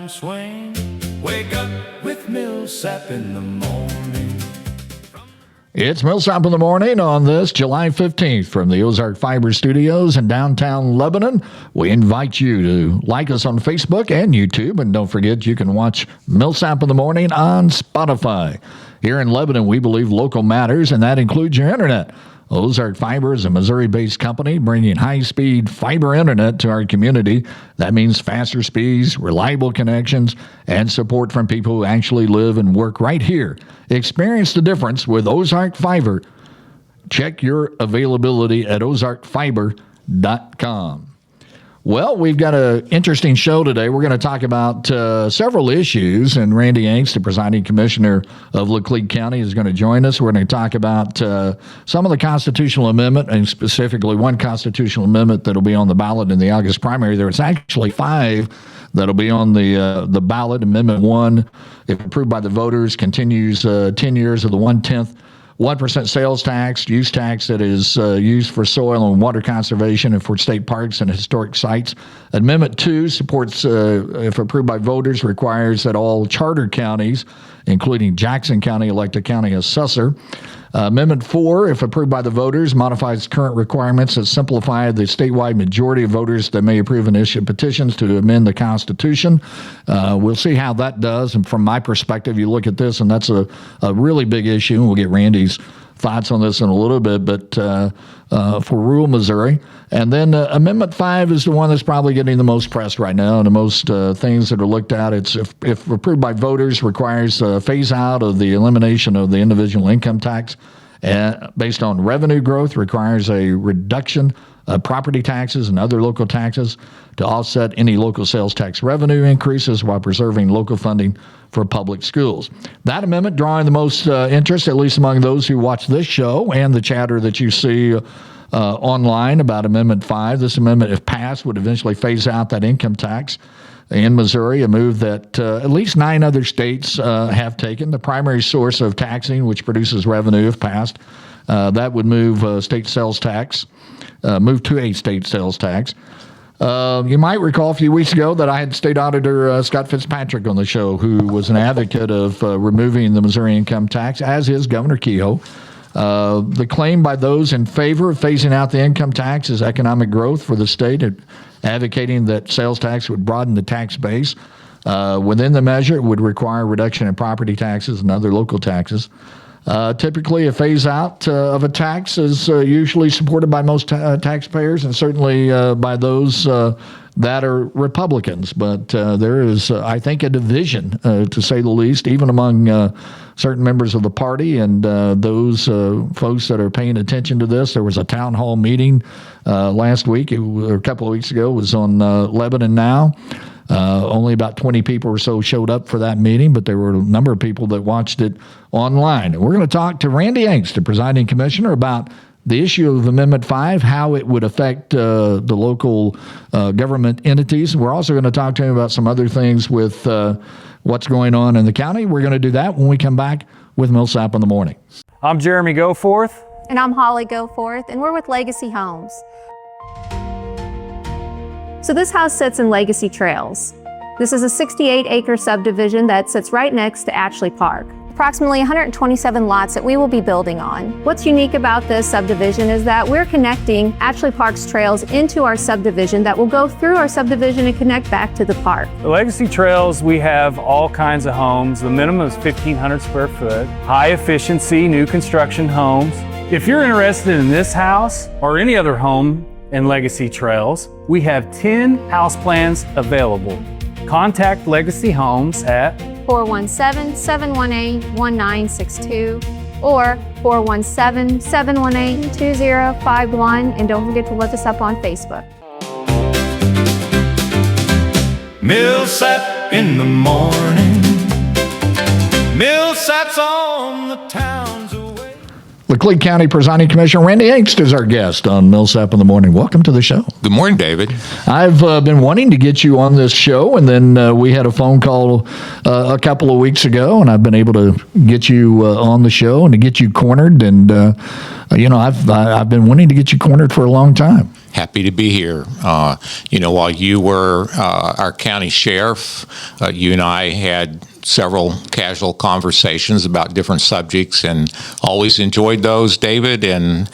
and swing. Wake up with Millsap in the morning. It's Millsap in the morning on this July 15th from the Ozark Fiber Studios in downtown Lebanon. We invite you to like us on Facebook and YouTube, and don't forget you can watch Millsap in the morning on Spotify. Here in Lebanon, we believe local matters, and that includes your internet. Ozark Fiber is a Missouri-based company bringing high-speed fiber internet to our community. That means faster speeds, reliable connections, and support from people who actually live and work right here. Experience the difference with Ozark Fiber. Check your availability at ozarkfiber.com. Well, we've got an interesting show today. We're going to talk about several issues, and Randy Angst, the presiding commissioner of Laclede County, is going to join us. We're going to talk about some of the constitutional amendment, and specifically one constitutional amendment that will be on the ballot in the August primary. There's actually 5 that'll be on the ballot. Amendment 1, if approved by the voters, continues 10 years of the 1% sales tax, use tax that is used for soil and water conservation and for state parks and historic sites. Amendment 2 supports, if approved by voters, requires that all charter counties, including Jackson County, elect a county assessor. Amendment 4, if approved by the voters, modifies current requirements that simplify the statewide majority of voters that may approve and issue petitions to amend the Constitution. We'll see how that does. And from my perspective, you look at this, and that's a really big issue. And we'll get Randy's thoughts on this in a little bit, but for rural Missouri. And then Amendment 5 is the one that's probably getting the most press right now, and the most things that are looked at. It's, if approved by voters, requires a phase out of the elimination of the individual income tax based on revenue growth, requires a reduction of property taxes and other local taxes to offset any local sales tax revenue increases while preserving local funding for public schools. That amendment drawing the most interest, at least among those who watch this show and the chatter that you see online about Amendment 5. This amendment, if passed, would eventually phase out that income tax in Missouri, a move that at least 9 other states have taken. The primary source of taxing, which produces revenue, if passed, that would move state sales tax, move to a state sales tax. You might recall a few weeks ago that I had State Auditor Scott Fitzpatrick on the show, who was an advocate of removing the Missouri income tax, as is Governor Kehoe. The claim by those in favor of phasing out the income tax is economic growth for the state, advocating that sales tax would broaden the tax base. Within the measure, it would require a reduction in property taxes and other local taxes. Typically, a phase-out of a tax is usually supported by most taxpayers, and certainly by those that are Republicans. But there is, I think, a division, to say the least, even among certain members of the party and those folks that are paying attention to this. There was a town hall meeting last week, or a couple of weeks ago. It was on Lebanon Now. Only about 20 people or so showed up for that meeting, but there were a number of people that watched it online. And we're going to talk to Randy Angst, the presiding commissioner, about the issue of Amendment 5, how it would affect the local government entities. We're also going to talk to him about some other things with what's going on in the county. We're going to do that when we come back with Millsap in the morning. I'm Jeremy Goforth. And I'm Holly Goforth, and we're with Legacy Homes. So this house sits in Legacy Trails. This is a 68-acre subdivision that sits right next to Ashley Park. Approximately 127 lots that we will be building on. What's unique about this subdivision is that we're connecting Ashley Park's trails into our subdivision that will go through our subdivision and connect back to the park. The Legacy Trails, we have all kinds of homes. The minimum is 1,500 square foot, high efficiency, new construction homes. If you're interested in this house or any other home in Legacy Trails, we have 10 house plans available. Contact Legacy Homes at 417-718-1962 or 417-718-2051, and don't forget to look us up on Facebook. Millsap in the morning. Millsap's on the town's away. Laclede County Presiding Commissioner Randy Angst is our guest on Millsap in the morning. Welcome to the show. Good morning, David. I've been wanting to get you on this show, and then we had a phone call a couple of weeks ago, and I've been able to get you on the show and to get you cornered. And I've been wanting to get you cornered for a long time. Happy to be here. While you were our county sheriff, you and I had several casual conversations about different subjects, and always enjoyed those, David. And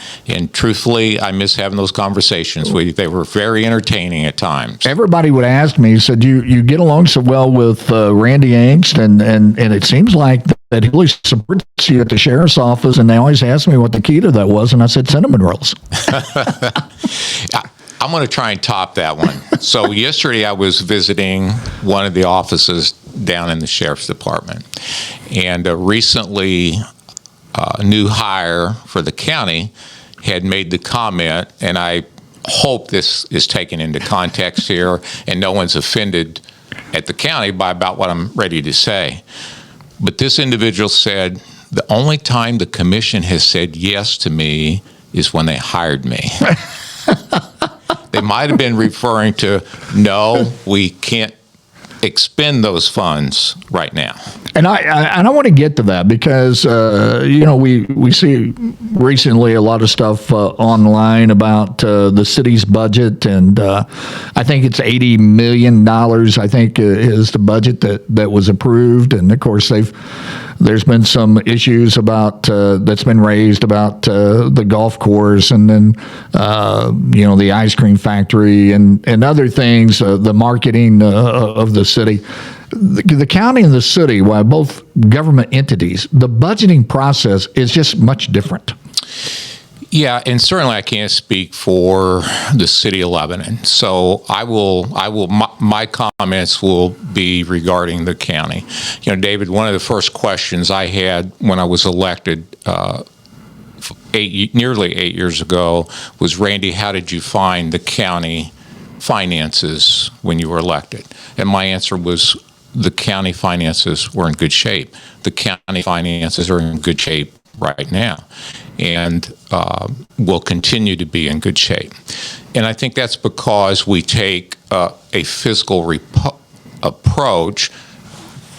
truthfully, I miss having those conversations. They were very entertaining at times. Everybody would ask me, said, you get along so well with Randy Angst, and it seems like that he really supports you at the sheriff's office, and they always ask me what the key to that was, and I said cinnamon rolls. I'm going to try and top that one. So yesterday I was visiting one of the offices down in the sheriff's department, and recently a new hire for the county had made the comment, and I hope this is taken into context here and no one's offended at the county by about what I'm ready to say. But this individual said, the only time the commission has said yes to me is when they hired me. They might have been referring to, no, we can't expend those funds right now. And I want to get to that because, we see recently a lot of stuff online about the city's budget, and I think it's $80 million, I think, is the budget that was approved. And, of course, there's been some issues about that's been raised about the golf course, and then, the ice cream factory and other things, the marketing of the city. The county and the city, while both government entities, the budgeting process is just much different. Yeah, and certainly I can't speak for the city of Lebanon. So my comments will be regarding the county. David, one of the first questions I had when I was elected nearly 8 years ago was, Randy, how did you find the county finances when you were elected? And my answer was, the county finances were in good shape. The county finances are in good shape right now, and will continue to be in good shape. And I think that's because we take a fiscal approach,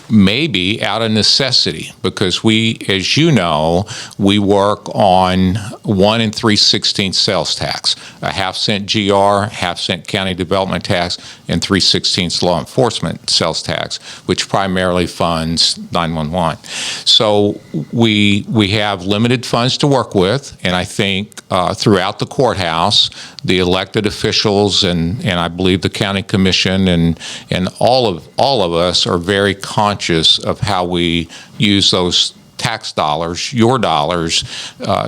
maybe out of necessity, because we, as you know, we work on 1 3/16 sales tax, a half-cent GR, half-cent county development tax, and 3/16 law enforcement sales tax, which primarily funds 911. So we have limited funds to work with, and I think throughout the courthouse, the elected officials and I believe the county commission and all of us are very conscious of how we use those tax dollars, your dollars,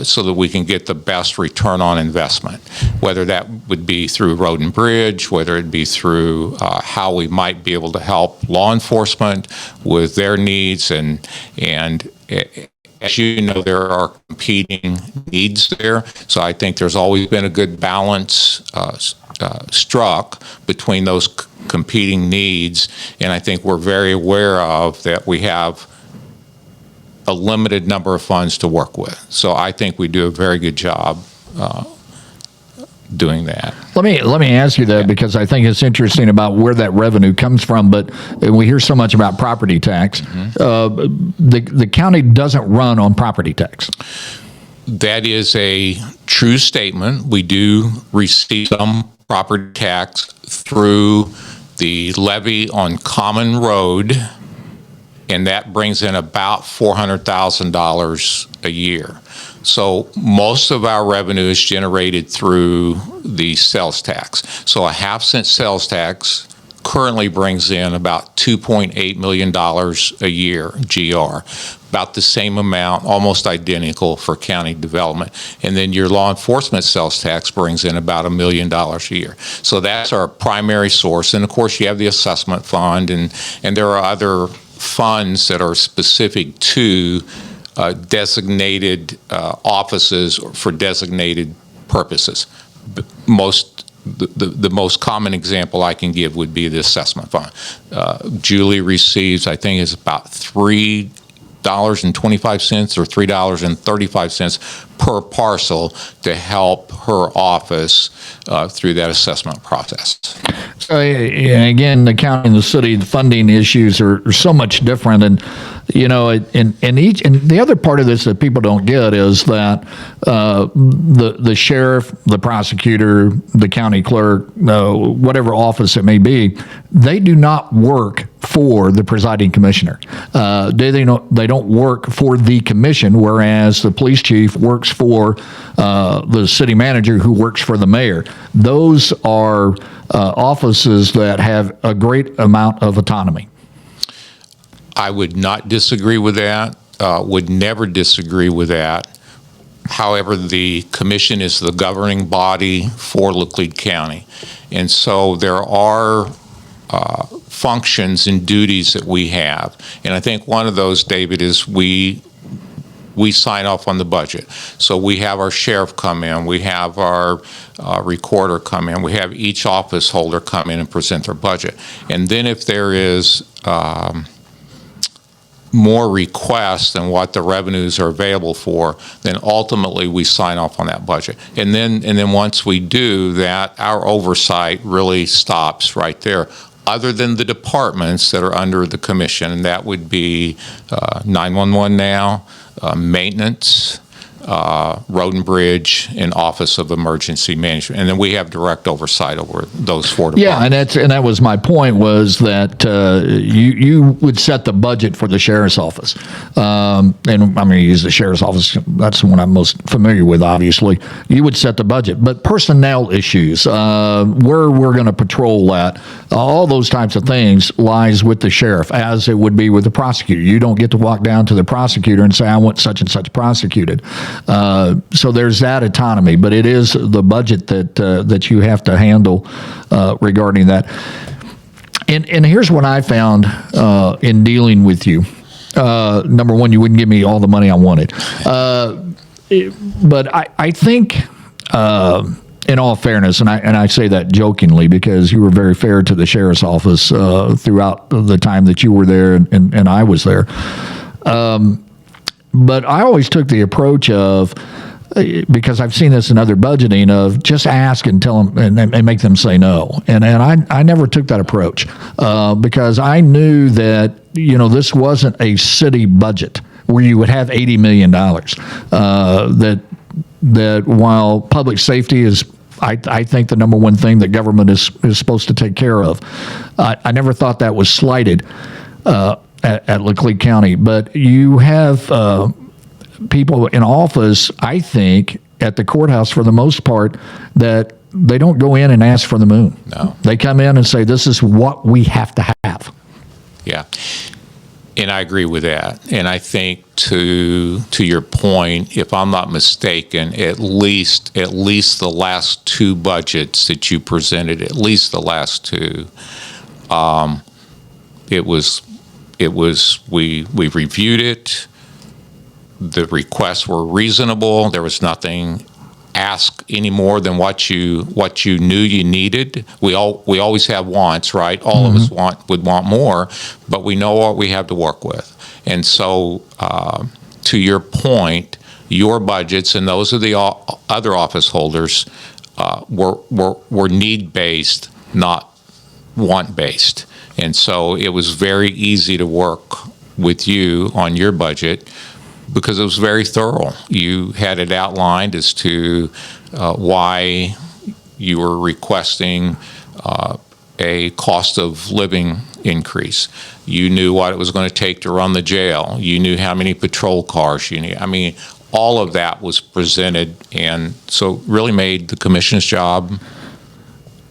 so that we can get the best return on investment, whether that would be through road and bridge, whether it be through how we might be able to help law enforcement with their needs. And as you know, there are competing needs there. So I think there's always been a good balance struck between those competing needs. And I think we're very aware of that we have a limited number of funds to work with. So I think we do a very good job doing that. Let me ask you that, because I think it's interesting about where that revenue comes from. But we hear so much about property tax. The county doesn't run on property tax. That is a true statement. We do receive some property tax through the levy on common road, and that brings in about $400,000 a year. So most of our revenue is generated through the sales tax. So a half-cent sales tax currently brings in about $2.8 million a year, GR. About the same amount, almost identical for county development. And then your law enforcement sales tax brings in about $1 million a year. So that's our primary source. And of course you have the assessment fund, and there are other funds that are specific to designated offices for designated purposes. The most common example I can give would be the assessment fund. Julie receives, I think it's about $3 $3.25 or $3.35 per parcel to help her office through that assessment process. So again, the county and the city, the funding issues are so much different, and the other part of this that people don't get is that the sheriff, the prosecutor, the county clerk, whatever office it may be, they do not work for the presiding commissioner. They don't work for the commission, whereas the police chief works for the city manager, who works for the mayor. Those are offices that have a great amount of autonomy. I would not disagree with that, would never disagree with that. However, the commission is the governing body for Laclede County. And so there are functions and duties that we have. And I think one of those, David, is we sign off on the budget. So we have our sheriff come in, we have our recorder come in, we have each office holder come in and present their budget. And then if there is more requests than what the revenues are available for, then ultimately we sign off on that budget. And then once we do that, our oversight really stops right there, other than the departments that are under the commission, and that would be 911 now, maintenance, road and bridge, and Office of Emergency Management. And then we have direct oversight over those four departments. Yeah, and that was my point, was that you would set the budget for the sheriff's office. And I'm going to use the sheriff's office. That's the one I'm most familiar with, obviously. You would set the budget. But personnel issues, where we're going to patrol that, all those types of things lies with the sheriff, as it would be with the prosecutor. You don't get to walk down to the prosecutor and say, I want such and such prosecuted. So there's that autonomy, but it is the budget that you have to handle regarding that. And here's what I found in dealing with you. Number one, you wouldn't give me all the money I wanted. But I think, in all fairness, and I say that jokingly because you were very fair to the sheriff's office throughout the time that you were there and I was there. But I always took the approach of, because I've seen this in other budgeting, of just ask and tell them and make them say no. And I never took that approach because I knew that, this wasn't a city budget where you would have $80 million. That while public safety is, I think, the number one thing that government is supposed to take care of, I never thought that was slighted at Laclede County. But you have people in office, I think, at the courthouse for the most part, that they don't go in and ask for the moon. No. They come in and say, this is what we have to have. Yeah. And I agree with that. And I think to your point, if I'm not mistaken, at least the last two budgets that you presented, at least the last two, we reviewed it. The requests were reasonable. There was nothing asked any more than what you knew you needed. We always have wants, right? All of us would want more, but we know what we have to work with. And so, to your point, your budgets and those of the other office holders were need-based, not want-based. And so it was very easy to work with you on your budget because it was very thorough. You had it outlined as to why you were requesting a cost of living increase. You knew what it was going to take to run the jail. You knew how many patrol cars you need. I mean, all of that was presented, and so really made the commission's job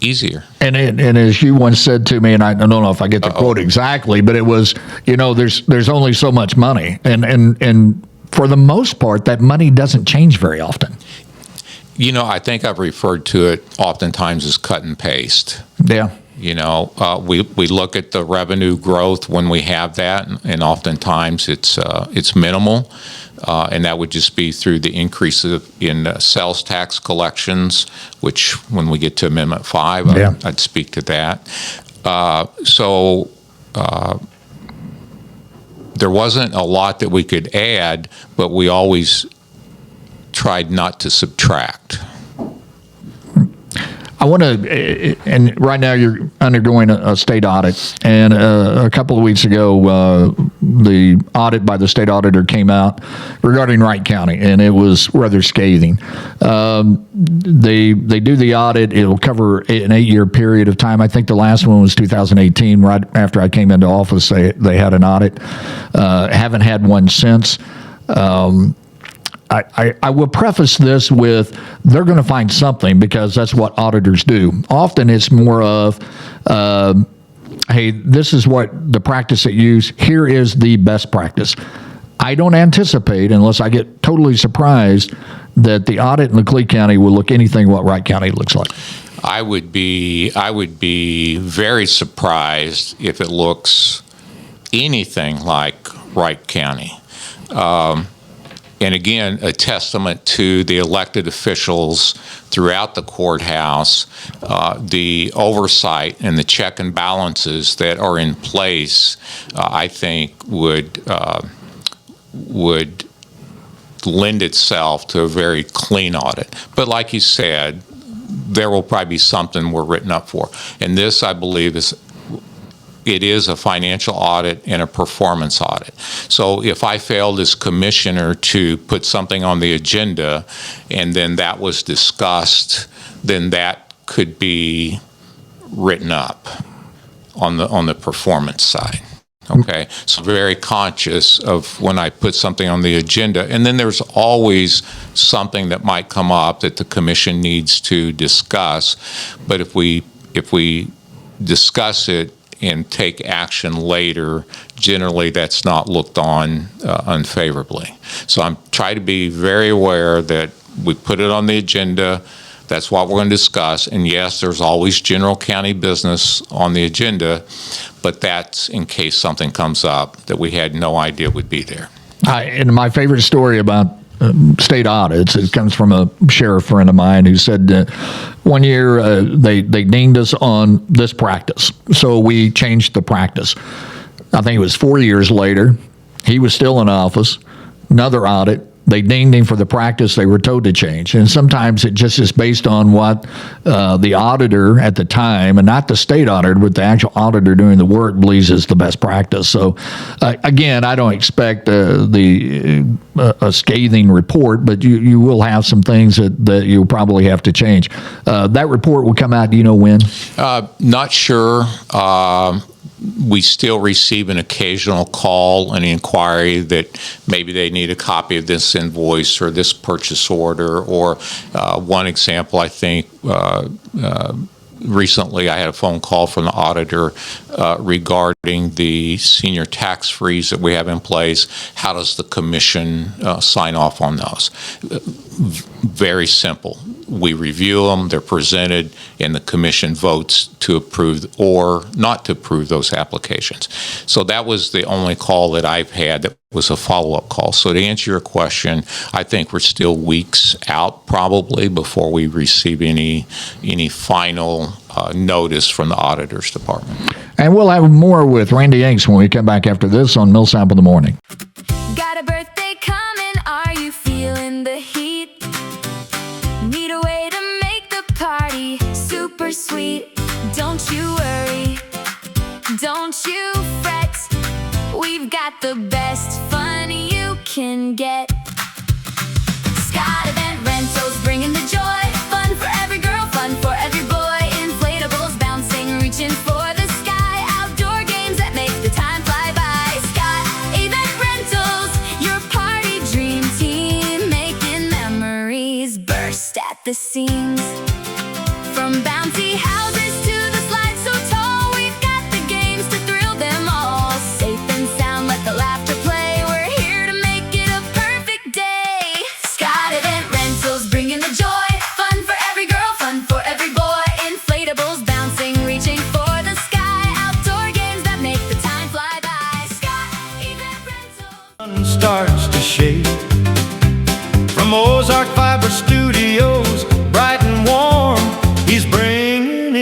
easier. And as you once said to me, and I don't know if I get the quote exactly, but it was, there's only so much money, and for the most part, that money doesn't change very often. I think I've referred to it oftentimes as cut and paste. Yeah. We look at the revenue growth when we have that, and oftentimes it's minimal, and that would just be through the increase in sales tax collections, which when we get to Amendment 5, I'd speak to that. there wasn't a lot that we could add, but we always tried not to subtract. I want to, and right now you're undergoing a state audit, and a couple of weeks ago, the audit by the state auditor came out regarding Wright County, and it was rather scathing. They do the audit; it'll cover an 8-year period of time. I think the last one was 2018, right after I came into office. They had an audit. Haven't had one since. I will preface this with they're going to find something, because that's what auditors do. Often it's more of, hey, this is what the practice that you use. Here is the best practice. I don't anticipate, unless I get totally surprised, that the audit in Laclede County will look anything what Wright County looks like. I would be very surprised if it looks anything like Wright County. And again, a testament to the elected officials throughout the courthouse, the oversight and the check and balances that are in place, I think would lend itself to a very clean audit. But like you said, there will probably be something we're written up for. And this, I believe, it is a financial audit and a performance audit. So if I failed as commissioner to put something on the agenda and then that was discussed, then that could be written up on the performance side. Okay, so very conscious of when I put something on the agenda. And then there's always something that might come up that the commission needs to discuss. But if we discuss it and take action later, generally that's not looked on unfavorably. So I'm trying to be very aware that we put it on the agenda. That's what we're going to discuss. And yes, there's always general county business on the agenda, but that's in case something comes up that we had no idea would be there. And my favorite story about state audits, it comes from a sheriff friend of mine who said one year they dinged us on this practice, so we changed the practice. I think it was 4 years later, he was still in office, another audit. They dinged him for the practice they were told to change. And sometimes it just is based on what the auditor at the time, and not the state auditor, but the actual auditor doing the work, believes is the best practice. So, again, I don't expect a scathing report, but you will have some things that you'll probably have to change. That report will come out, do you know when? Not sure. We still receive an occasional call, an inquiry that maybe they need a copy of this invoice or this purchase order, or one example, I think, recently I had a phone call from the auditor regarding the senior tax freeze that we have in place. How does the commission sign off on those? Very simple. We review them, they're presented, and the commission votes to approve or not to approve those applications. So that was the only call that I've had that was a follow-up call. So to answer your question, I think we're still weeks out probably before we receive any final notice from the auditor's department. And we'll have more with Randy Angst when we come back after this on Millsap in the Morning. Got a birthday coming, are you feeling the heat? Need a way to make the party super sweet. Don't you worry, don't you fret. We've got the best fun you can get. Scott Event Rentals, bringing the joy. Fun for every girl, fun for every boy. Inflatables bouncing, reaching for the sky. Outdoor games that make the time fly by. Scott Event Rentals, your party dream team, making memories burst at the seams. From bouncy houses to the slides so tall, we've got the games to thrill them all. Safe and sound, let the laughter play. We're here to make it a perfect day. Scott Event Rentals, bringing the joy. Fun for every girl, fun for every boy. Inflatables bouncing, reaching for the sky. Outdoor games that make the time fly by. Scott Event Rentals. Sun starts to shade from Ozark Fiber Studios, bright and warm. He's bringing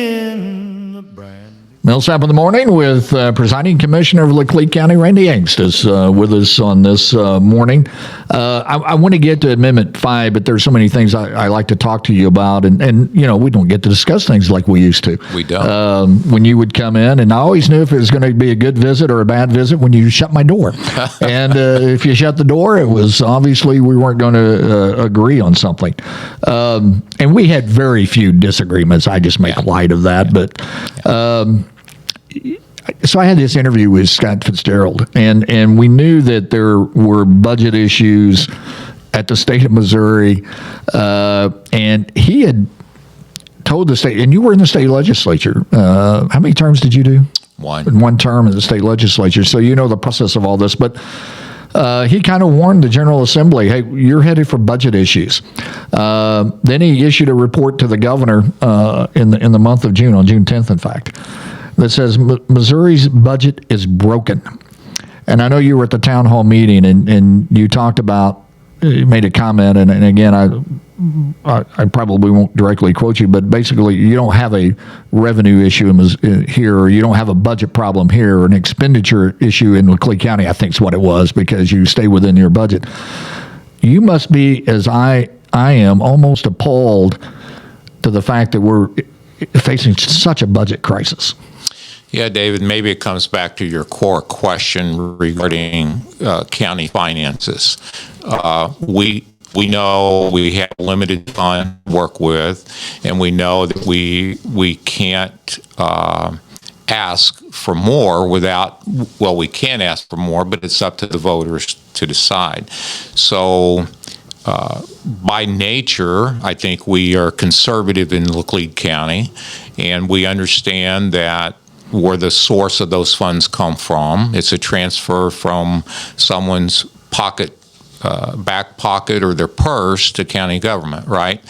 Millsap in the morning with Presiding Commissioner of Laclede County, Randy Angst, is with us on this morning. I want to get to Amendment 5, but there's so many things I like to talk to you about, and you know, we don't get to discuss things like we used to. We don't. When you would come in, and I always knew if it was going to be a good visit or a bad visit when you shut my door. And if you shut the door, it was obviously we weren't going to agree on something. And we had very few disagreements. I just make light of that, but. So I had this interview with Scott Fitzgerald, and we knew that there were budget issues at the state of Missouri, and he had told the state, and you were in the state legislature. How many terms did you do? One term in the state legislature, so you know the process of all this. But he kind of warned the General Assembly, hey, you're headed for budget issues. Then he issued a report to the governor in the month of June, on June 10th, in fact, that says Missouri's budget is broken. And I know you were at the town hall meeting, and you talked about, you made a comment, and again, I probably won't directly quote you, but basically you don't have a revenue issue here, or you don't have a budget problem here, or an expenditure issue in Laclede County, I think is what it was, because you stay within your budget. You must be, as I am, almost appalled to the fact that we're facing such a budget crisis. Yeah, David, maybe it comes back to your core question regarding county finances. We know we have limited fund to work with, and we know that we can't ask for more we can ask for more, but it's up to the voters to decide. So by nature, I think we are conservative in Laclede County, and we understand that where the source of those funds come from. It's a transfer from someone's back pocket or their purse to county government, right?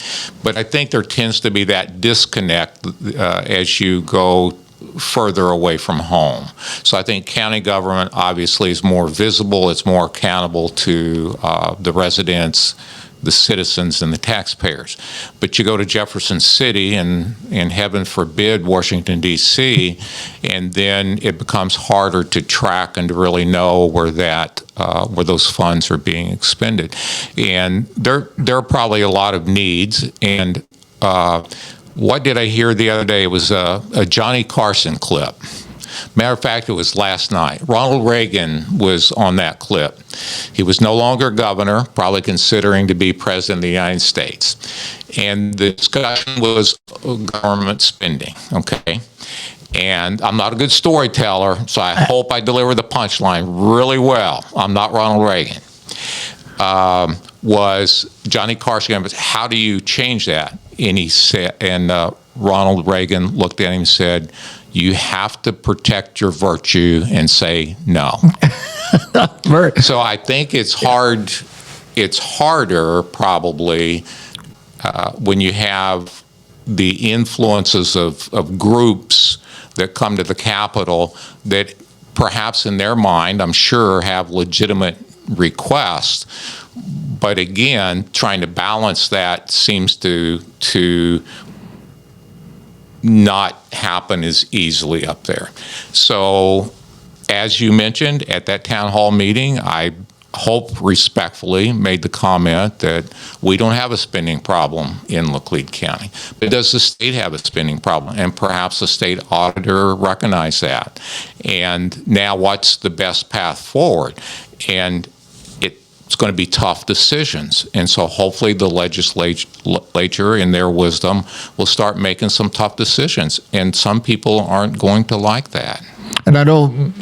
But I think there tends to be that disconnect as you go further away from home. So I think county government obviously is more visible, it's more accountable to the residents, the citizens, and the taxpayers. But you go to Jefferson City and heaven forbid Washington, D.C., and then it becomes harder to track and to really know where those funds are being expended. And there are probably a lot of needs. And what did I hear the other day? It was a Johnny Carson clip. Matter of fact, it was last night. Ronald Reagan was on that clip. He was no longer governor, probably considering to be president of the United States. And the discussion was government spending, okay? And I'm not a good storyteller, so I hope I deliver the punchline really well. I'm not Ronald Reagan. Was Johnny Carson, how do you change that? And he said, Ronald Reagan looked at him and said, you have to protect your virtue and say no. So I think it's hard. It's harder probably when you have the influences of groups that come to the Capitol that perhaps in their mind, I'm sure, have legitimate requests. But again, trying to balance that seems to not happen as easily up there. So as you mentioned at that town hall meeting, I hope respectfully made the comment that we don't have a spending problem in Laclede County. But does the state have a spending problem? And perhaps the state auditor recognized that. And now what's the best path forward? And it's going to be tough decisions. And so hopefully the legislature, in their wisdom, will start making some tough decisions. And some people aren't going to like that. And I know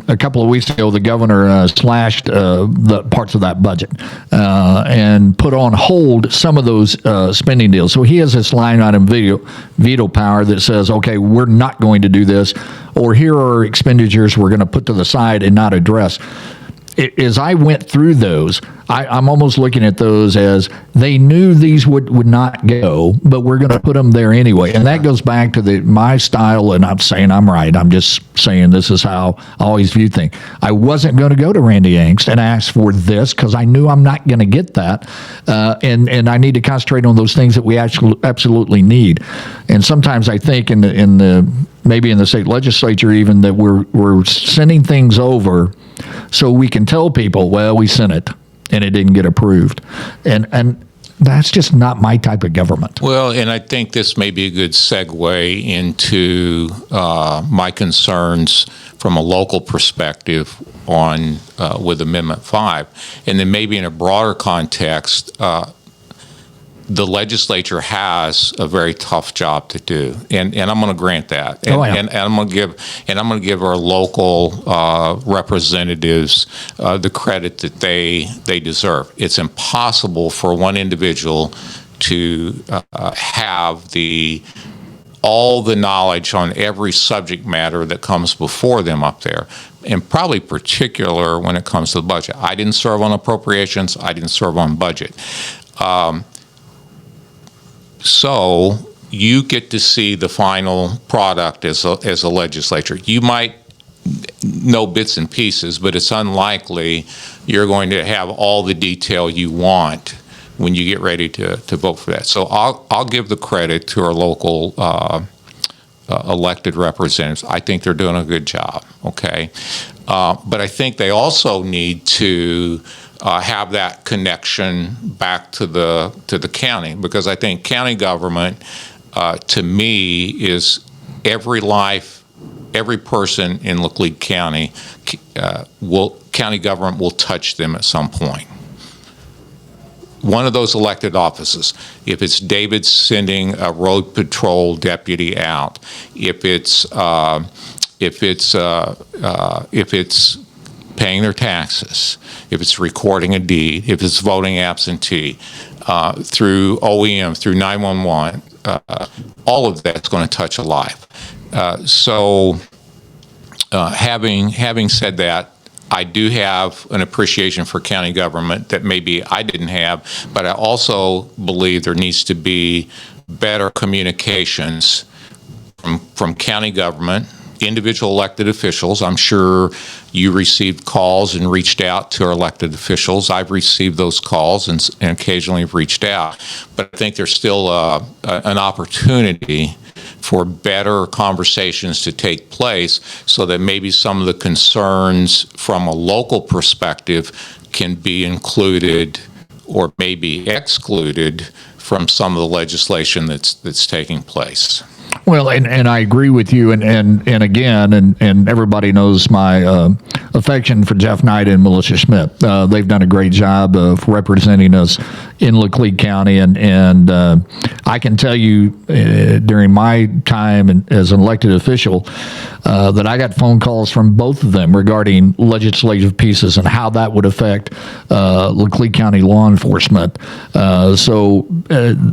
a couple of weeks ago, the governor slashed the parts of that budget and put on hold some of those spending deals. So he has this line item veto power that says, okay, we're not going to do this, or here are expenditures we're going to put to the side and not address. As I went through those, I'm almost looking at those as they knew these would not go, but we're going to put them there anyway. And that goes back to my style, and I'm saying I'm right. I'm just saying this is how I always view things. I wasn't going to go to Randy Angst and ask for this because I knew I'm not going to get that, and I need to concentrate on those things that we actually absolutely need. And sometimes I think in the maybe in the state legislature even, that we're sending things over so we can tell people, well, we sent it and it didn't get approved. And that's just not my type of government. Well, and I think this may be a good segue into my concerns from a local perspective on with Amendment 5. And then maybe in a broader context, the legislature has a very tough job to do, and I'm going to grant that. And, and I'm going to give our local representatives the credit that they deserve. It's impossible for one individual to have all the knowledge on every subject matter that comes before them up there, and probably particular when it comes to the budget. I didn't serve on appropriations. I didn't serve on budget. So you get to see the final product as a legislature. You might know bits and pieces, but it's unlikely you're going to have all the detail you want when you get ready to vote for that. So I'll give the credit to our local elected representatives. I think they're doing a good job, okay? But I think they also need to have that connection back to the county, because I think county government, to me, is every life, every person in Laclede County. County government will touch them at some point. One of those elected offices, if it's David sending a road patrol deputy out, if it's paying their taxes, if it's recording a deed, if it's voting absentee, through OEM, through 911, all of that's going to touch a life. So having said that, I do have an appreciation for county government that maybe I didn't have, but I also believe there needs to be better communications from county government, individual elected officials. I'm sure you received calls and reached out to our elected officials. I've received those calls and occasionally have reached out. But I think there's still an opportunity for better conversations to take place so that maybe some of the concerns from a local perspective can be included or maybe excluded from some of the legislation that's taking place. Well, and I agree with you, and again, and everybody knows my affection for Jeff Knight and Melissa Schmidt. They've done a great job of representing us in Laclede County, and I can tell you during my time as an elected official that I got phone calls from both of them regarding legislative pieces and how that would affect Laclede County law enforcement. So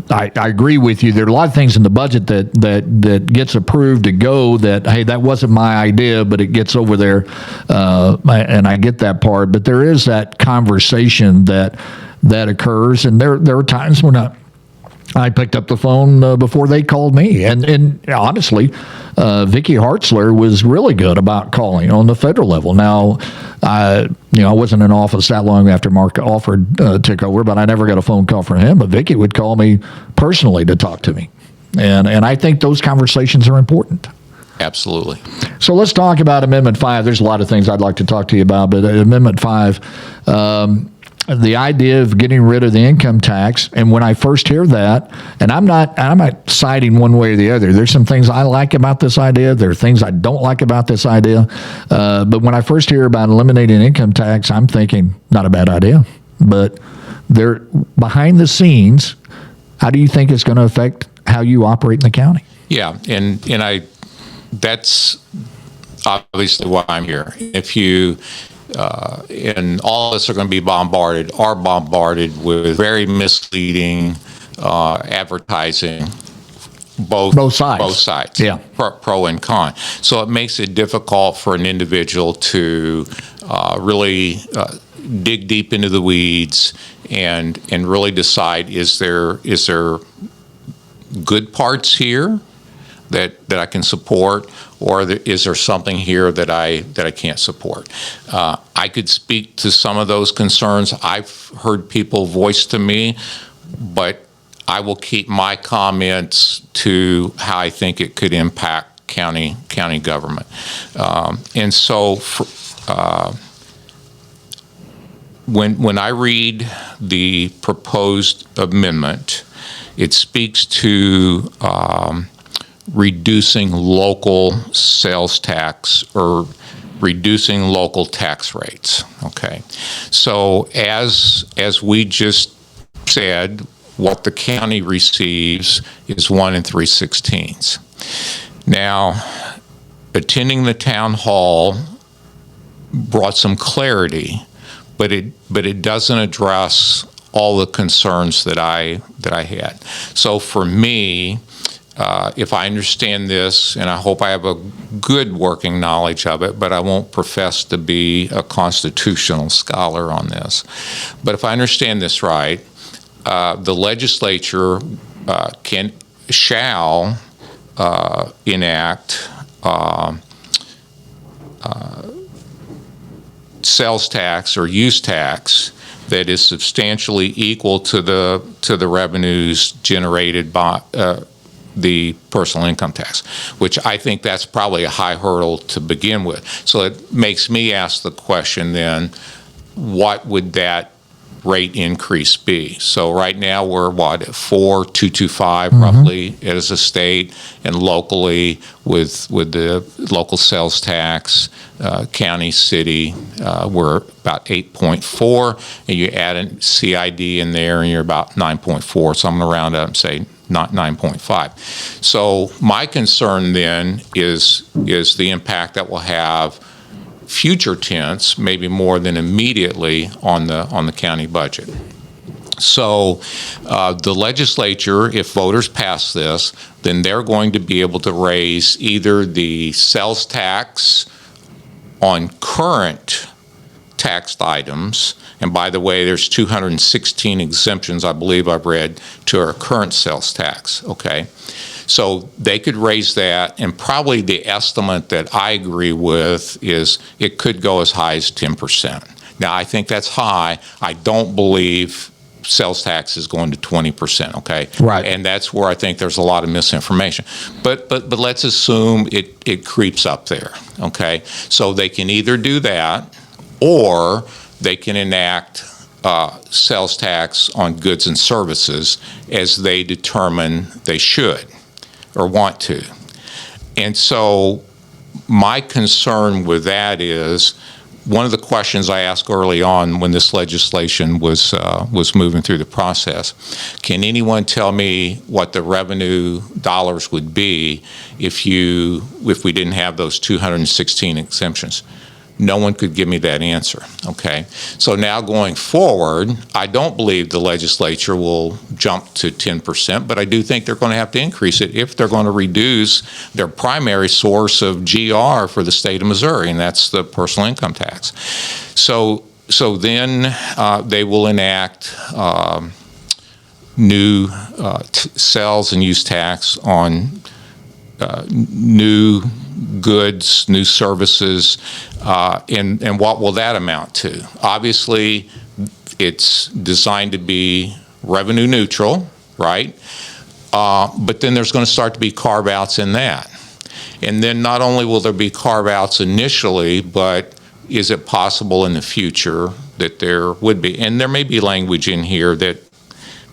I agree with you. There are a lot of things in the budget that gets approved to go that, hey, that wasn't my idea, but it gets over there, and I get that part. But there is that conversation that occurs, and there are times when I picked up the phone before they called me, and honestly, Vicki Hartzler was really good about calling on the federal level. Now, I wasn't in office that long after Mark Alford took over, but I never got a phone call from him. But Vicki would call me personally to talk to me. And I think those conversations are important. Absolutely. So let's talk about Amendment 5. There's a lot of things I'd like to talk to you about, but Amendment 5, the idea of getting rid of the income tax. And when I first hear that, and I'm not siding one way or the other. There's some things I like about this idea. There are things I don't like about this idea. But when I first hear about eliminating income tax, I'm thinking, not a bad idea. But they're behind the scenes. How do you think it's going to affect how you operate in the county? Yeah, and that's obviously why I'm here. If you and all of us are going to be bombarded with very misleading advertising, both sides, yeah, pro and con. So it makes it difficult for an individual to really dig deep into the weeds and really decide, is there good parts here that I can support, or is there something here that I can't support? I could speak to some of those concerns. I've heard people voice to me, but I will keep my comments to how I think it could impact county government. And so when I read the proposed amendment, it speaks to reducing local sales tax or reducing local tax rates. Okay, so as we just said, what the county receives is 1 3/16. Now, attending the town hall brought some clarity, but it doesn't address all the concerns that I had. So for me, if I understand this, and I hope I have a good working knowledge of it, but I won't profess to be a constitutional scholar on this. But if I understand this right, the legislature shall enact sales tax or use tax that is substantially equal to the revenues generated by the personal income tax, which I think that's probably a high hurdle to begin with. So it makes me ask the question then, what would that rate increase be? So right now we're at 4,225 roughly as a state, and locally with the local sales tax, county, city, we're about 8.4, and you add a CID in there and you're about 9.4. So I'm going to round up and say not 9.5. So my concern then is the impact that will have future tense, maybe more than immediately on the county budget. So the legislature, if voters pass this, then they're going to be able to raise either the sales tax on current taxed items, and by the way, there's 216 exemptions, I believe I've read, to our current sales tax, okay? So they could raise that, and probably the estimate that I agree with is it could go as high as 10%. Now, I think that's high. I don't believe sales tax is going to 20%, okay? Right. And that's where I think there's a lot of misinformation. But let's assume it creeps up there, okay? So they can either do that, or they can enact sales tax on goods and services as they determine they should or want to. And so my concern with that is, one of the questions I asked early on when this legislation was moving through the process, can anyone tell me what the revenue dollars would be if we didn't have those 216 exemptions? No one could give me that answer, okay? So now going forward, I don't believe the legislature will jump to 10%, but I do think they're going to have to increase it if they're going to reduce their primary source of GR for the state of Missouri, and that's the personal income tax. So then they will enact new sales and use tax on new goods, new services, and what will that amount to? Obviously, it's designed to be revenue neutral, right? But then there's going to start to be carve-outs in that. And then not only will there be carve-outs initially, but is it possible in the future that there would be? And there may be language in here that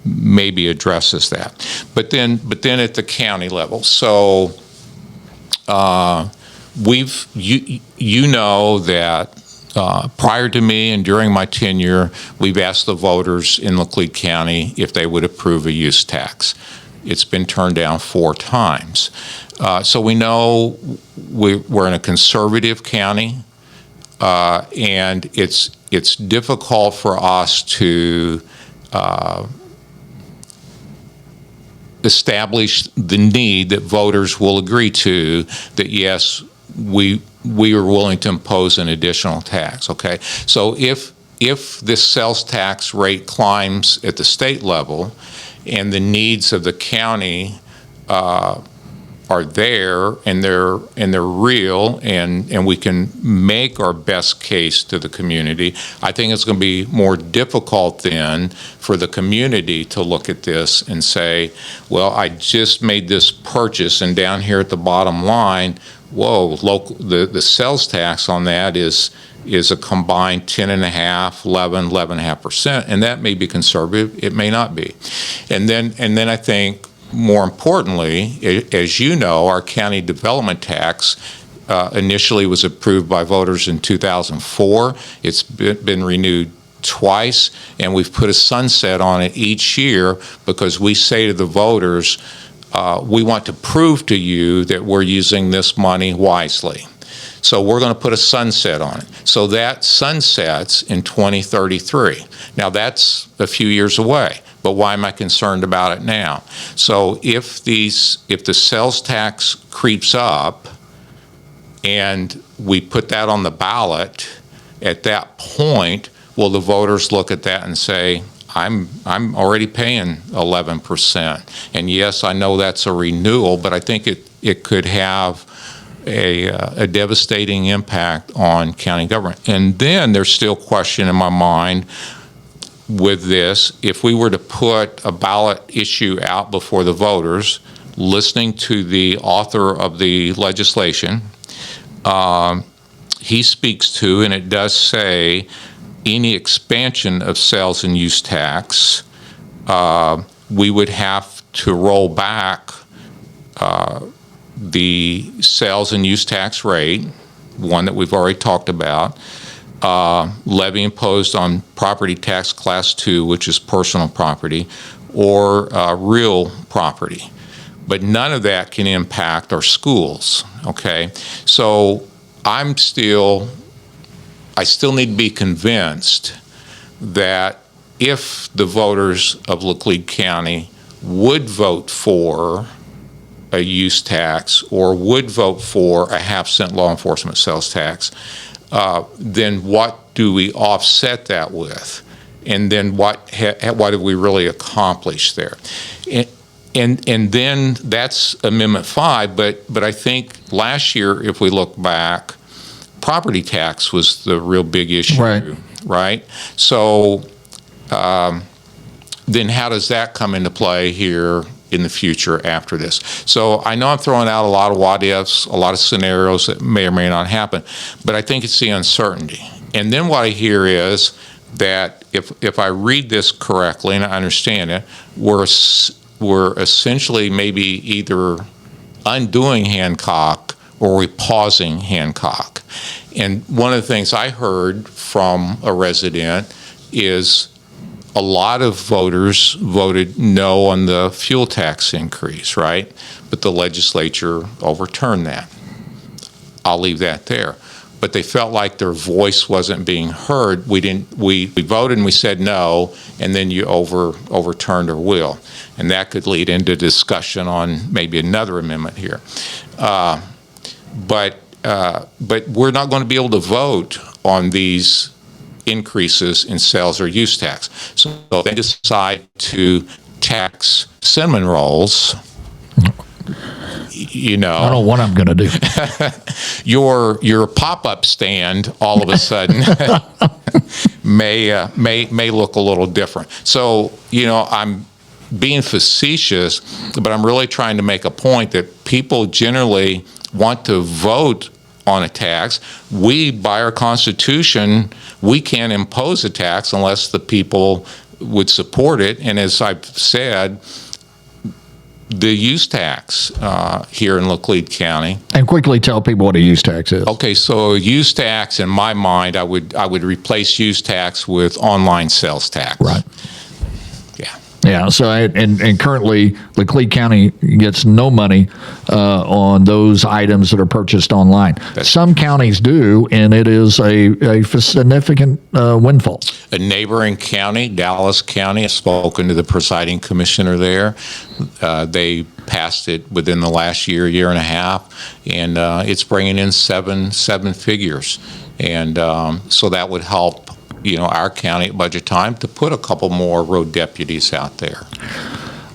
maybe addresses that. But then at the county level, so you know that prior to me and during my tenure, we've asked the voters in Laclede County if they would approve a use tax. It's been turned down 4 times. So we know we're in a conservative county, and it's difficult for us to establish the need that voters will agree to, that yes, we are willing to impose an additional tax, okay? So if this sales tax rate climbs at the state level and the needs of the county are are there, and they're real, and we can make our best case to the community. I think it's going to be more difficult then for the community to look at this and say, well, I just made this purchase, and down here at the bottom line, whoa, the sales tax on that is a combined 10.5%, 11.5%, and that may be conservative. It may not be. And then I think, more importantly, as you know, our county development tax initially was approved by voters in 2004. It's been renewed twice, and we've put a sunset on it each year because we say to the voters, we want to prove to you that we're using this money wisely. So we're going to put a sunset on it. So that sunsets in 2033. Now that's a few years away, but why am I concerned about it now? So if the sales tax creeps up and we put that on the ballot, at that point, will the voters look at that and say, I'm already paying 11%. And yes, I know that's a renewal, but I think it could have a devastating impact on county government. And then there's still question in my mind with this, if we were to put a ballot issue out before the voters, listening to the author of the legislation, he speaks to, and it does say, any expansion of sales and use tax, we would have to roll back the sales and use tax rate, one that we've already talked about, levy imposed on property tax class 2, which is personal property, or real property. But none of that can impact our schools, okay? So I still need to be convinced that if the voters of Laclede County would vote for a use tax or would vote for a half-cent law enforcement sales tax, then what do we offset that with? And then what have we really accomplished there? And then that's Amendment 5, but I think last year, if we look back, property tax was the real big issue, right? So then how does that come into play here in the future after this? So I know I'm throwing out a lot of what ifs, a lot of scenarios that may or may not happen, but I think it's the uncertainty. And then what I hear is that if I read this correctly and I understand it, we're essentially maybe either undoing Hancock or we're pausing Hancock. And one of the things I heard from a resident is a lot of voters voted no on the fuel tax increase, right? But the legislature overturned that. I'll leave that there. But they felt like their voice wasn't being heard. We voted and we said no, and then you overturned our will. And that could lead into discussion on maybe another amendment here. But we're not going to be able to vote on these increases in sales or use tax. So they decide to tax cinnamon rolls. You know, I don't know what I'm going to do. Your pop-up stand all of a sudden may look a little different. So, you know, I'm being facetious, but I'm really trying to make a point that people generally want to vote on a tax. We, by our Constitution, we can't impose a tax unless the people would support it. And as I've said, the use tax here in Laclede County. And quickly tell people what a use tax is. Okay, so a use tax, in my mind, I would replace use tax with online sales tax. Right. Yeah. Yeah. So and currently, Laclede County gets no money on those items that are purchased online. Some counties do, and it is a significant windfall. A neighboring county, Dallas County, I've spoken to the presiding commissioner there. They passed it within the last year and a half, and it's bringing in seven figures. And so that would help, you know, our county at budget time to put a couple more road deputies out there.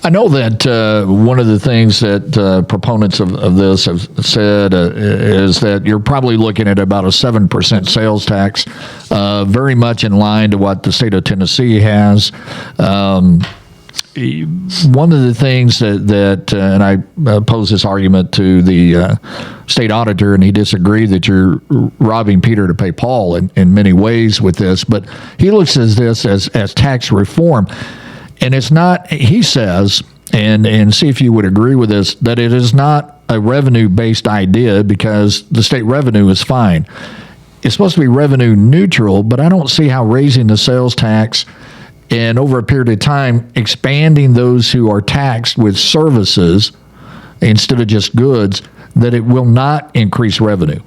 I know that one of the things that proponents of this have said is that you're probably looking at about a 7% sales tax, very much in line to what the state of Tennessee has. One of the things that and I posed this argument to the state auditor, and he disagreed that you're robbing Peter to pay Paul in many ways with this, but he looks at this as tax reform. And it's not, he says, and see if you would agree with this, that it is not a revenue-based idea because the state revenue is fine. It's supposed to be revenue neutral, but I don't see how raising the sales tax and over a period of time expanding those who are taxed with services instead of just goods, that it will not increase revenue.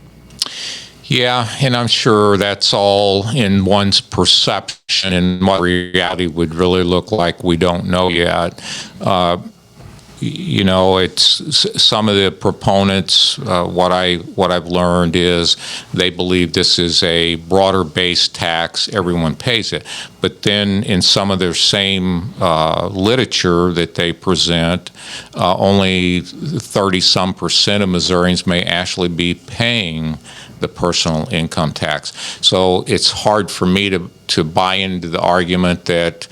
Yeah, and I'm sure that's all in one's perception, and what reality would really look like, we don't know yet. It's some of the proponents. What I've learned is they believe this is a broader-based tax. Everyone pays it, but then in some of their same literature that they present, only 30-some% of Missourians may actually be paying the personal income tax. So it's hard for me to buy into the argument that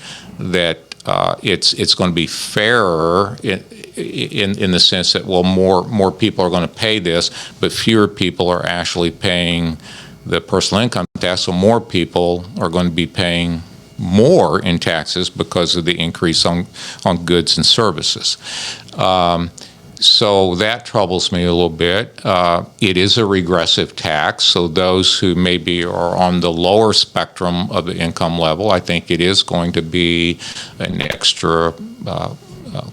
it's going to be fairer in the sense that, well, more people are going to pay this, but fewer people are actually paying the personal income tax, so more people are going to be paying more in taxes because of the increase on goods and services. So that troubles me a little bit. It is a regressive tax, so those who maybe are on the lower spectrum of the income level, I think it is going to be an extra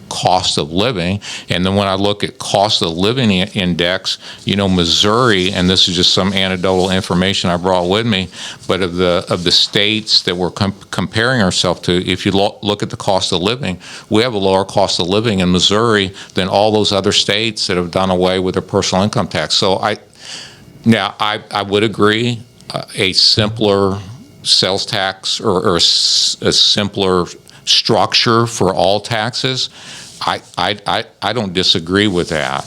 cost of living. And then when I look at cost of living index, Missouri, and this is just some anecdotal information I brought with me, but of the states that we're comparing ourselves to, if you look at the cost of living, we have a lower cost of living in Missouri than all those other states that have done away with their personal income tax. So I would agree, a simpler sales tax or a simpler structure for all taxes, I don't disagree with that.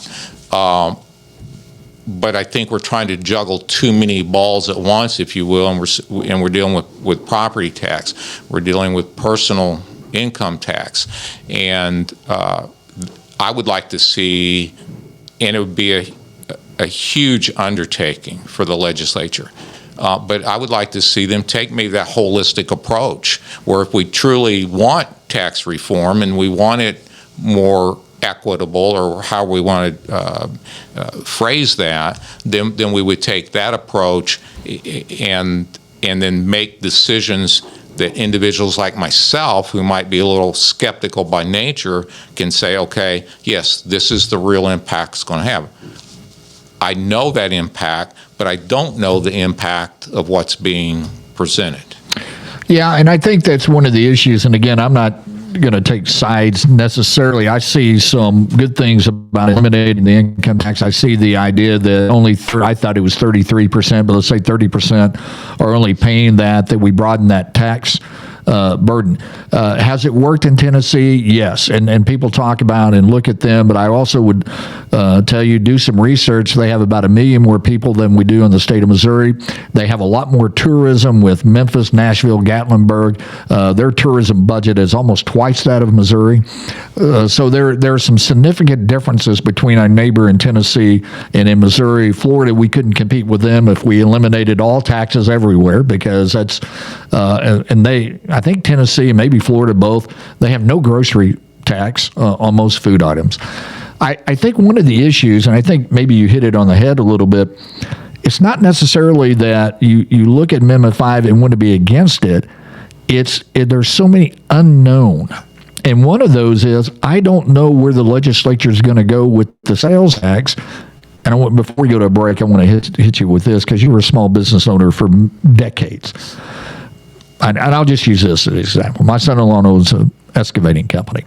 But I think we're trying to juggle too many balls at once, if you will, and we're dealing with property tax, we're dealing with personal income tax, and I would like to see, and it would be a huge undertaking for the legislature. But I would like to see them take maybe that holistic approach, where if we truly want tax reform and we want it more equitable, or how we want to phrase that, then we would take that approach and then make decisions that individuals like myself, who might be a little skeptical by nature, can say, okay, yes, this is the real impact it's going to have. I know that impact, but I don't know the impact of what's being presented. Yeah, and I think that's one of the issues. And again, I'm not going to take sides necessarily. I see some good things about eliminating the income tax. I see the idea that only, I thought it was 33%, but let's say 30% are only paying that we broaden that tax burden. Has it worked in Tennessee? Yes. And people talk about and look at them, but I also would tell you, do some research. They have about 1 million more people than we do in the state of Missouri. They have a lot more tourism with Memphis, Nashville, Gatlinburg. Their tourism budget is almost twice that of Missouri. So there are some significant differences between our neighbor in Tennessee and in Missouri. Florida, we couldn't compete with them if we eliminated all taxes everywhere, because that's, and I think Tennessee and maybe Florida both, they have no grocery tax on most food items. I think one of the issues, and I think maybe you hit it on the head a little bit, it's not necessarily that you look at Amendment 5 and want to be against it. There's so many unknown. And one of those is, I don't know where the legislature is going to go with the sales tax. And before we go to a break, I want to hit you with this, because you were a small business owner for decades. And I'll just use this as an example. My son-in-law owns an excavating company.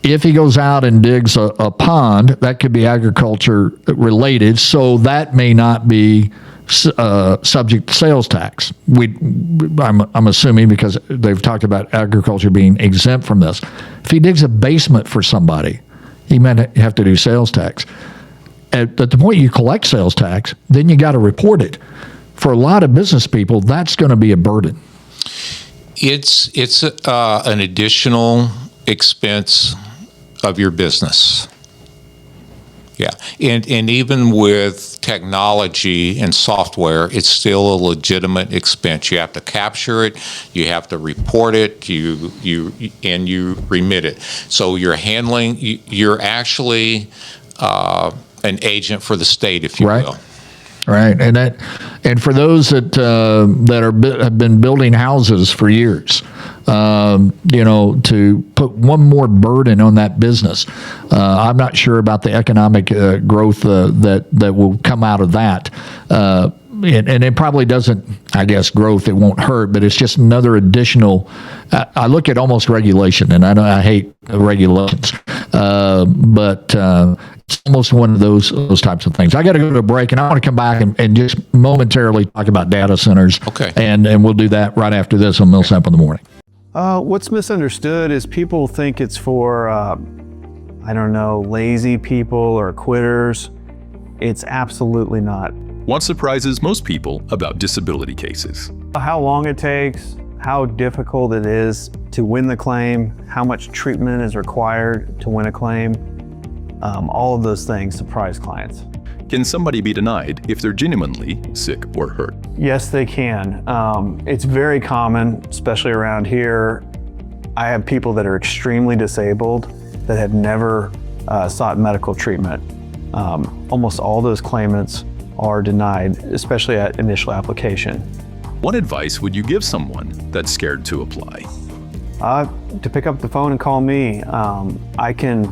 If he goes out and digs a pond, that could be agriculture related, so that may not be subject to sales tax. I'm assuming because they've talked about agriculture being exempt from this. If he digs a basement for somebody, he might have to do sales tax. At the point you collect sales tax, then you got to report it. For a lot of business people, that's going to be a burden. It's an additional expense of your business. Yeah, and even with technology and software, it's still a legitimate expense. You have to capture it, you have to report it, you remit it. So you're actually an agent for the state, if you will. Right, and for those that have been building houses for years, to put one more burden on that business, I'm not sure about the economic growth that will come out of that. And it probably doesn't, I guess, growth, it won't hurt, but it's just another additional, I look at almost regulation, and I hate regulations, but it's almost one of those types of things. I got to go to a break, and I want to come back and just momentarily talk about data centers. Okay. And we'll do that right after this on Millsap in the Morning. What's misunderstood is people think it's for, lazy people or quitters. It's absolutely not. What surprises most people about disability cases? How long it takes, how difficult it is to win the claim, how much treatment is required to win a claim. All of those things surprise clients. Can somebody be denied if they're genuinely sick or hurt? Yes, they can. It's very common, especially around here. I have people that are extremely disabled that have never sought medical treatment. Almost all those claimants are denied, especially at initial application. What advice would you give someone that's scared to apply? To pick up the phone and call me. I can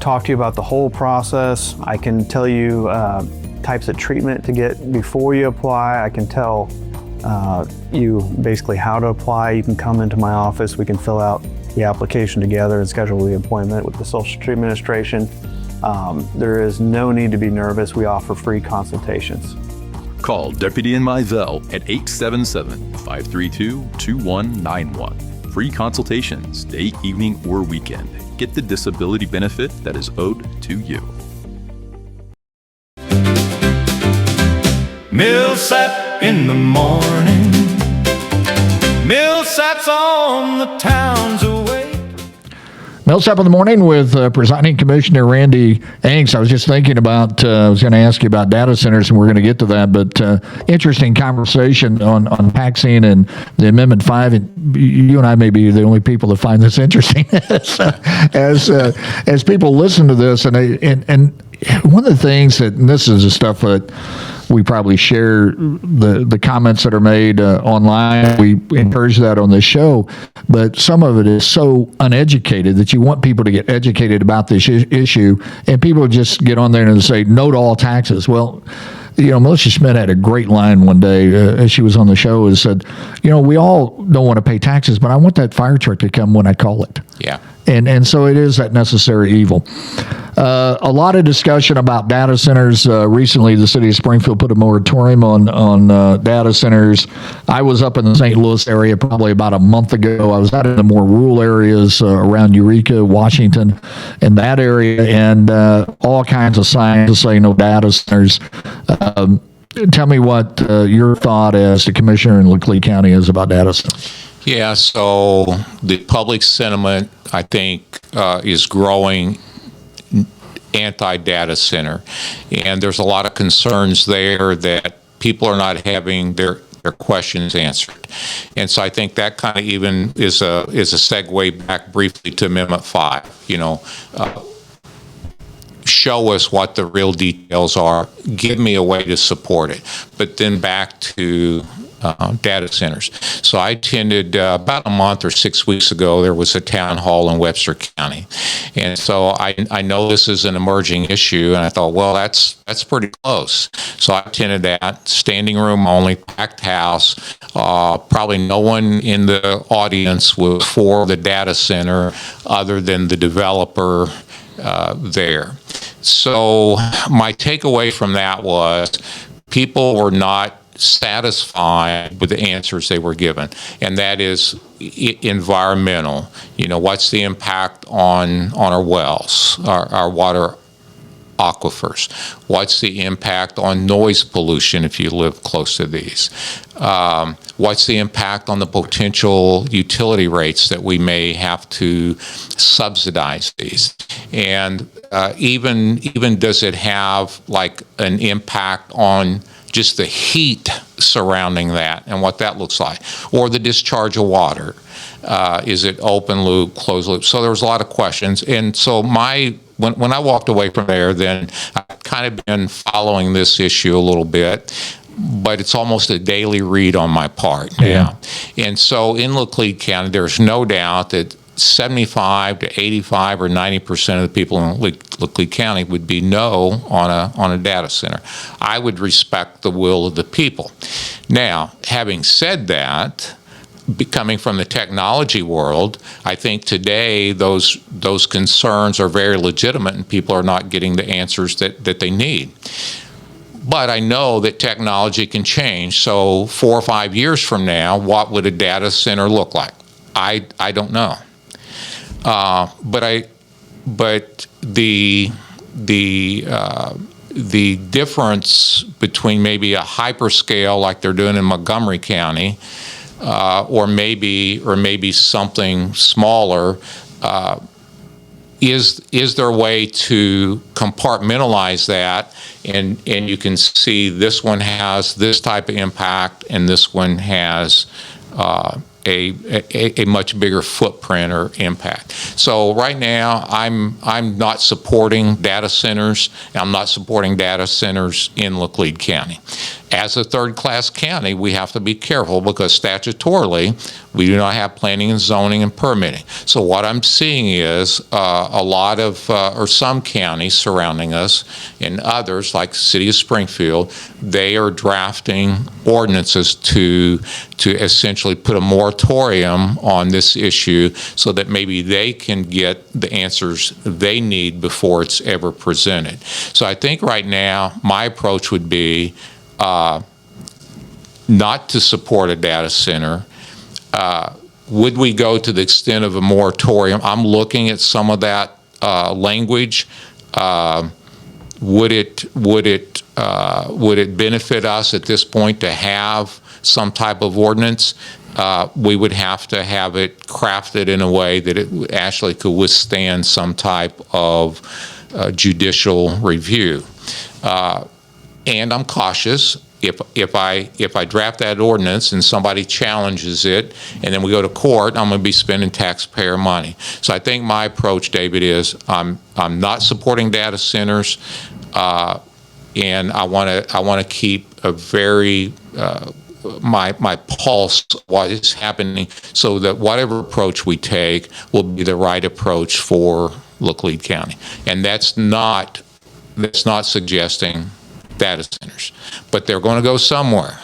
talk to you about the whole process. I can tell you types of treatment to get before you apply. I can tell you basically how to apply. You can come into my office. We can fill out the application together and schedule the appointment with the Social Security Administration. There is no need to be nervous. We offer free consultations. Call Deputy Mizell at 877-532-2191. Free consultations, day, evening, or weekend. Get the disability benefit that is owed to you. Millsap in the morning. Millsap's on the town's away. Millsap in the Morning with Presiding Commissioner Randy Angst. I was just thinking about, I was going to ask you about data centers, and we're going to get to that, but interesting conversation on vaccine and the Amendment 5. And you and I may be the only people that find this interesting as people listen to this. And one of the things that, and this is the stuff that we probably share the comments that are made online. We encourage that on this show, but some of it is so uneducated that you want people to get educated about this issue, and people just get on there and say no to all taxes. Well, Melissa Schmidt had a great line one day as she was on the show and said, we all don't want to pay taxes, but I want that fire truck to come when I call it. Yeah. And so it is that necessary evil. A lot of discussion about data centers. Recently, the city of Springfield put a moratorium on data centers. I was up in the St. Louis area probably about a month ago. I was out in the more rural areas around Eureka, Washington, and that area, and all kinds of signs to say no data centers. Tell me what your thought as the commissioner in Laclede County is about data centers. Yeah, so the public sentiment, I think, is growing anti-data center. And there's a lot of concerns there that people are not having their questions answered. And so I think that kind of even is a segue back briefly to Amendment 5. Show us what the real details are. Give me a way to support it. But then back to data centers. So I attended about a month or 6 weeks ago, there was a town hall in Webster County. And so I know this is an emerging issue, and I thought, well, that's pretty close. So I attended that, standing room only, packed house. Probably no one in the audience was for the data center other than the developer there. So my takeaway from that was people were not satisfied with the answers they were given, and that is environmental. What's the impact on our wells, our water aquifers? What's the impact on noise pollution if you live close to these? What's the impact on the potential utility rates that we may have to subsidize these? And even does it have like an impact on just the heat surrounding that and what that looks like, or the discharge of water? Is it open loop, closed loop? So there was a lot of questions. And so when I walked away from there, then I've kind of been following this issue a little bit, but it's almost a daily read on my part now. And so in Laclede County, there's no doubt that 75 to 85 or 90% of the people in Laclede County would be no on a data center. I would respect the will of the people. Now, having said that, coming from the technology world, I think today those concerns are very legitimate and people are not getting the answers that they need. But I know that technology can change. So 4 or 5 years from now, what would a data center look like? I don't know. But the difference between maybe a hyperscale like they're doing in Montgomery County, or maybe something smaller, is there a way to compartmentalize that, and you can see this one has this type of impact and this one has a much bigger footprint or impact. So right now, I'm not supporting data centers. I'm not supporting data centers in Laclede County. As a third-class county, we have to be careful because statutorily, we do not have planning and zoning and permitting. So what I'm seeing is a lot of, or some counties surrounding us and others, like the city of Springfield, they are drafting ordinances to essentially put a moratorium on this issue so that maybe they can get the answers they need before it's ever presented. So I think right now, my approach would be not to support a data center. Would we go to the extent of a moratorium? I'm looking at some of that language. Would it benefit us at this point to have some type of ordinance? We would have to have it crafted in a way that it actually could withstand some type of judicial review. And I'm cautious. If I draft that ordinance and somebody challenges it, and then we go to court, I'm going to be spending taxpayer money. So I think my approach, David, is I'm not supporting data centers, and I want to keep a very my pulse what is happening, so that whatever approach we take will be the right approach for Laclede County, and that's not suggesting data centers, but they're going to go somewhere.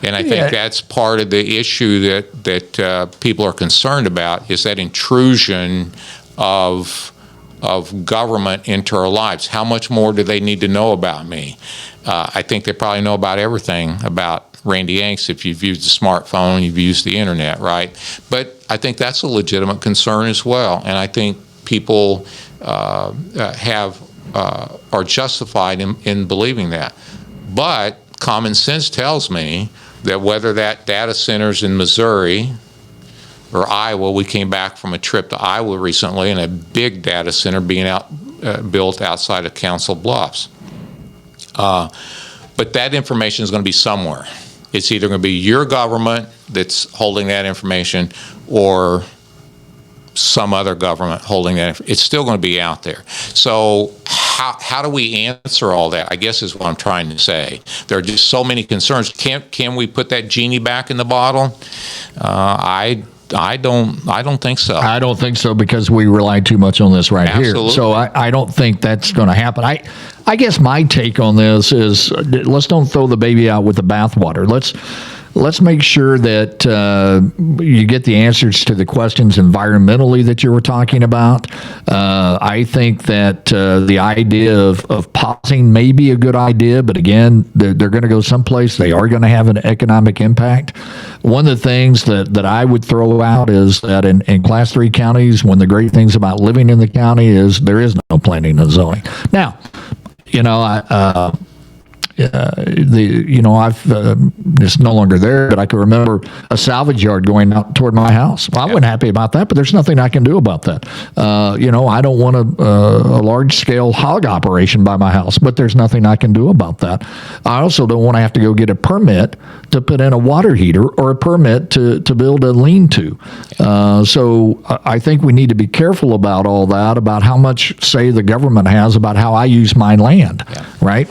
And I think that's part of the issue that people are concerned about, is that intrusion of government into our lives. How much more do they need to know about me? I think they probably know about everything about Randy Angst if you've used a smartphone, you've used the internet, right? But I think that's a legitimate concern as well. And I think people are justified in believing that. But common sense tells me that whether that data center's in Missouri or Iowa, we came back from a trip to Iowa recently, and a big data center being built outside of Council Bluffs. But that information is going to be somewhere. It's either going to be your government that's holding that information or some other government holding that. It's still going to be out there. So how do we answer all that, I guess, is what I'm trying to say. There are just so many concerns. Can we put that genie back in the bottle? I don't think so. I don't think so, because we rely too much on this right Absolutely. here. So I don't think that's going to happen. I guess my take on this is, let's don't throw the baby out with the bathwater. let's make sure that you get the answers to the questions environmentally that you were talking about. I think that the idea of pausing may be a good idea, but again, they're going to go someplace. They are going to have an economic impact. One of the things that I would throw out is that in Class 3 counties, one of the great things about living in the county is there is no planning and zoning. Now, it's no longer there, but I can remember a salvage yard going out toward my house. Well, I wasn't happy about that, but there's nothing I can do about that. I don't want a large-scale hog operation by my house, but there's nothing I can do about that. I also don't want to have to go get a permit to put in a water heater or a permit to build a lean-to. So I think we need to be careful about all that, about how much say the government has about how I use my land, right?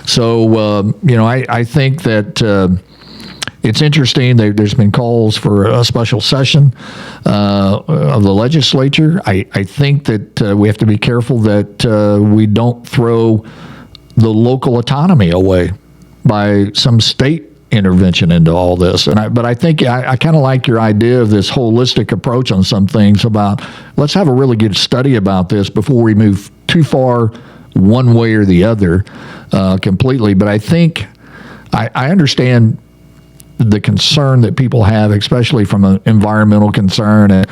So, I think that it's interesting. There's been calls for a special session of the legislature. I think that we have to be careful that we don't throw the local autonomy away by some state intervention into all this. But I think I kind of like your idea of this holistic approach on some things about let's have a really good study about this before we move too far one way or the other completely. But I think I understand the concern that people have, especially from an environmental concern. And,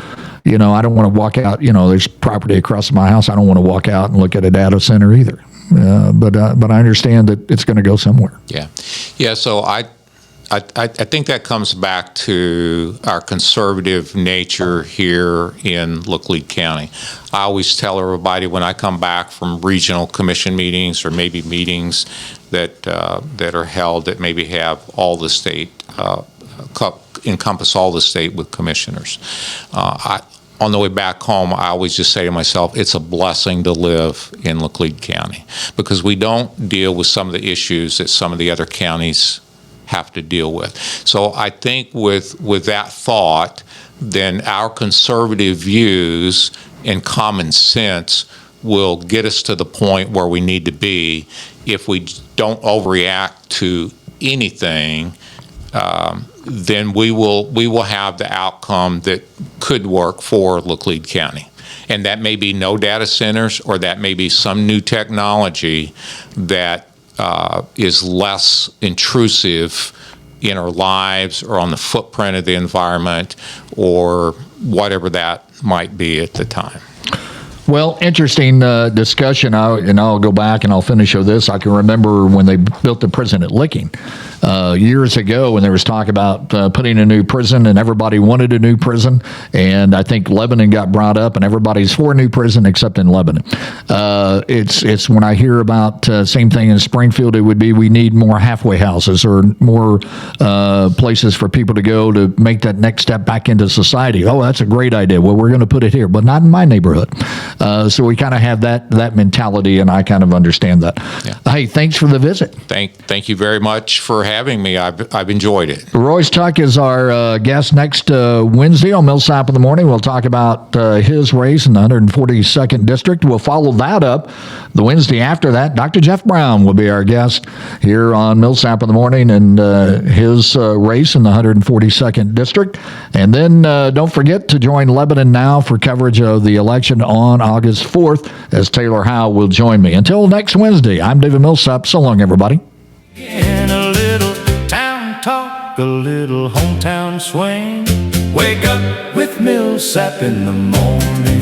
I don't want to walk out, there's property across my house. I don't want to walk out and look at a data center either. But I understand that it's going to go somewhere. Yeah. So I think that comes back to our conservative nature here in Laclede County. I always tell everybody when I come back from regional commission meetings or maybe meetings that are held that maybe have all the state, encompass all the state with commissioners. On the way back home, I always just say to myself, it's a blessing to live in Laclede County because we don't deal with some of the issues that some of the other counties have to deal with. So I think with that thought, then our conservative views and common sense will get us to the point where we need to be. If we don't overreact to anything, then we will have the outcome that could work for Laclede County. And that may be no data centers, or that may be some new technology that is less intrusive in our lives or on the footprint of the environment or whatever that might be at the time. Well, interesting discussion. I'll go back and I'll finish with this. I can remember when they built the prison at Licking years ago, when there was talk about putting a new prison, and everybody wanted a new prison. And I think Lebanon got brought up, and everybody's for a new prison except in Lebanon. It's when I hear about same thing in Springfield, it would be we need more halfway houses or more places for people to go to make that next step back into society. Oh, that's a great idea. Well, we're going to put it here, but not in my neighborhood. So we kind of have that mentality, and I kind of understand that. Yeah. Hey, thanks for the visit. Thank you very much for having me. I've enjoyed it. Royce Tuck is our guest next Wednesday on Millsap in the Morning. We'll talk about his race in the 142nd District. We'll follow that up the Wednesday after that. Dr. Jeff Brown will be our guest here on Millsap in the Morning and his race in the 142nd District. And then don't forget to join Lebanon Now for coverage of the election on August 4th, as Taylor Howe will join me. Until next Wednesday, I'm David Millsap. So long, everybody. In a little town talk, a little hometown swing. Wake up with Millsap in the morning.